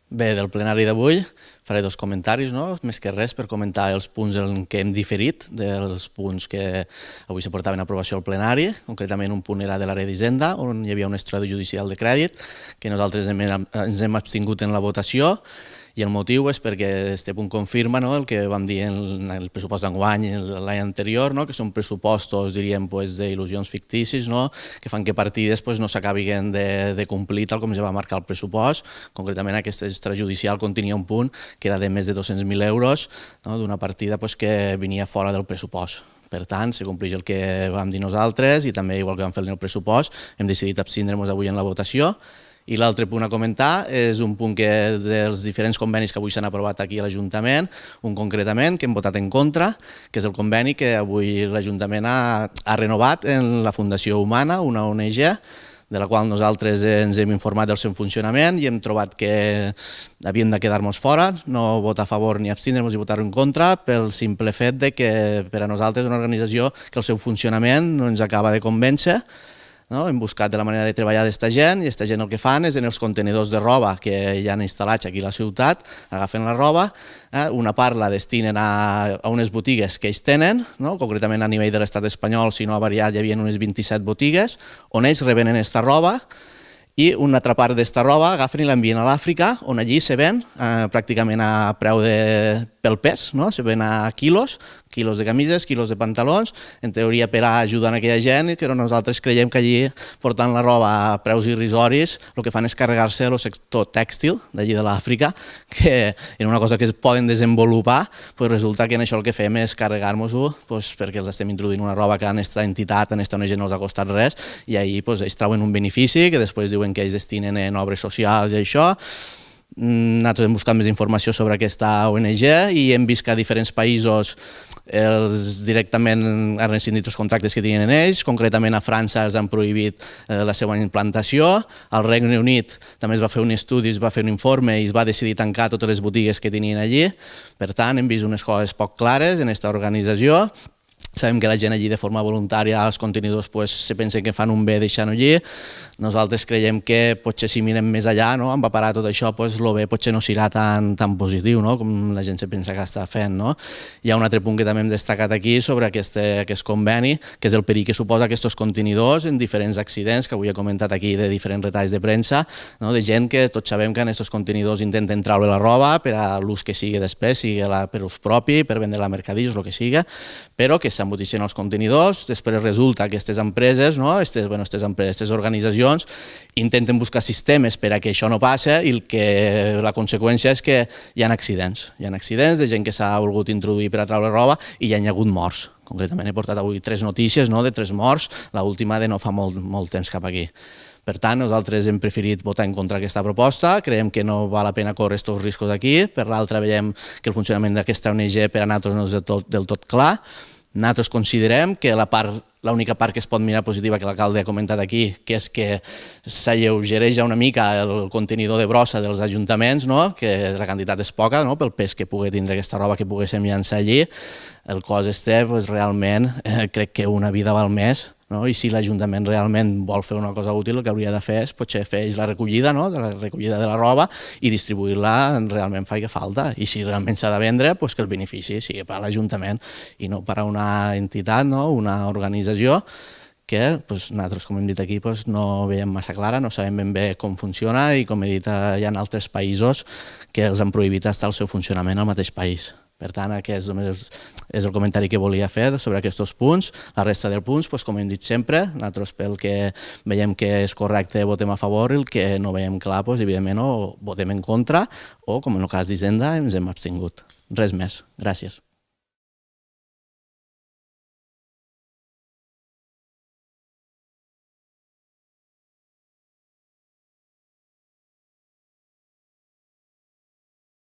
Bé, del plenari d'avui faré dos comentaris, més que res per comentar els punts en què hem diferit dels punts que avui se portaven a aprovació al plenari. Concretament un punt era de l'àrea d'Hisenda, on hi havia un extrajudicial de crèdit, que nosaltres ens hem abstingut en la votació, i el motiu és perquè este punt confirma el que vam dir en el pressupost d'enguany l'any anterior, que són pressupostos, diríem, d'il·lusions ficticis, que fan que partides no s'acabin de complir tal com ja va marcar el pressupost. Concretament aquest extrajudicial contenia un punt que era de més de 200.000 euros d'una partida que venia fora del pressupost. Per tant, se compleix el que vam dir nosaltres i també, igual que vam fer en el pressupost, hem decidit abstindre-nos avui en la votació. I l'altre punt a comentar és un punt dels diferents convenis que avui s'han aprovat aquí a l'Ajuntament, un concretament que hem votat en contra, que és el conveni que avui l'Ajuntament ha renovat en la Fundació Humana, una ONG, de la qual nosaltres ens hem informat del seu funcionament i hem trobat que havíem de quedar-nos fora, no votar a favor ni abstindre-nos i votar en contra, pel simple fet que per a nosaltres és una organització que el seu funcionament no ens acaba de convèncer. Hem buscat de la manera de treballar d'esta gent i aquesta gent el que fan és en els contenidors de roba que hi han instal·lats aquí a la ciutat, agafen la roba, una part la destinen a unes botigues que ells tenen, concretament a nivell de l'estat espanyol, si no ha variat, hi havia unes 27 botigues, on ells revenen aquesta roba i una altra part d'esta roba agafen i l'envien a l'Àfrica, on allí se ven pràcticament a preu pel pes, se ven a quilos de camises, quilos de pantalons, en teoria per ajudar aquella gent, però nosaltres creiem que allí, portant la roba a preus irrisoris, el que fan és carregar-se el sector tèxtil d'allí de l'Àfrica, que en una cosa que es poden desenvolupar, resulta que en això el que fem és carregar-nos-ho perquè els estem introduint una roba que a aquesta entitat, a aquesta ONG no els ha costat res, i ahir ells trauen un benefici que després diuen que ells destinen en obres socials i això. Nosaltres hem buscat més informació sobre aquesta ONG i hem vist que a diferents països directament han rescindit els contractes que tenien ells, concretament a França els han prohibit la seva implantació, al Regne Unit també es va fer un estudi, es va fer un informe i es va decidir tancar totes les botigues que tenien allí. Per tant, hem vist unes coses poc clares en aquesta organització. Sabem que la gent allí de forma voluntària als contenidors se pensen que fan un bé deixant-ho allí. Nosaltres creiem que potser si mirem més allà, amb parar tot això, el bé potser no serà tan positiu com la gent se pensa que està fent. Hi ha un altre punt que també hem destacat aquí sobre aquest conveni, que és el perill que suposa aquests contenidors en diferents accidents, que avui he comentat aquí de diferents retalls de premsa, de gent que tots sabem que en aquests contenidors intenten treure la roba per a l'ús que sigui després, sigui per ús propi, per vendre la mercadillos, el que sigui, però que s'embotixen els contenidors, després resulta que aquestes empreses, aquestes organitzacions, intenten buscar sistemes per a que això no passi i la conseqüència és que hi ha accidents. Hi ha accidents de gent que s'ha volgut introduir per a treure roba i hi ha hagut morts. Concretament he portat avui 3 notícies de 3 morts, l'última de no fa molt temps cap aquí. Per tant, nosaltres hem preferit votar en contra d'aquesta proposta, creiem que no val la pena córrer aquests riscos aquí, per l'altra veiem que el funcionament d'aquesta ONG per a nosaltres no és del tot clar. Nosaltres considerem que l'única part que es pot mirar positiva que l'alcalde ha comentat aquí, que és que s'alleugereix una mica el contenidor de brossa dels ajuntaments, que la quantitat és poca pel pes que pugui tindre aquesta roba que poguéssim llançar allí. El cost realment crec que una vida val més, i si l'Ajuntament realment vol fer una cosa útil, el que hauria de fer és potser fer la recollida de la roba i distribuir-la realment fa que falta. I si realment s'ha de vendre, que el benefici sigui per a l'Ajuntament i no per a una entitat, una organització que nosaltres, com hem dit aquí, no veiem massa clara, no sabem ben bé com funciona i, com he dit, hi ha altres països que els han prohibit estar el seu funcionament al mateix país. Per tant, aquest només és el comentari que volia fer sobre aquests punts. La resta dels punts, com hem dit sempre, nosaltres pel que veiem que és correcte votem a favor i el que no veiem clar, evidentment, o votem en contra o, com en el cas d'Hisenda, ens hem abstingut. Res més. Gràcies.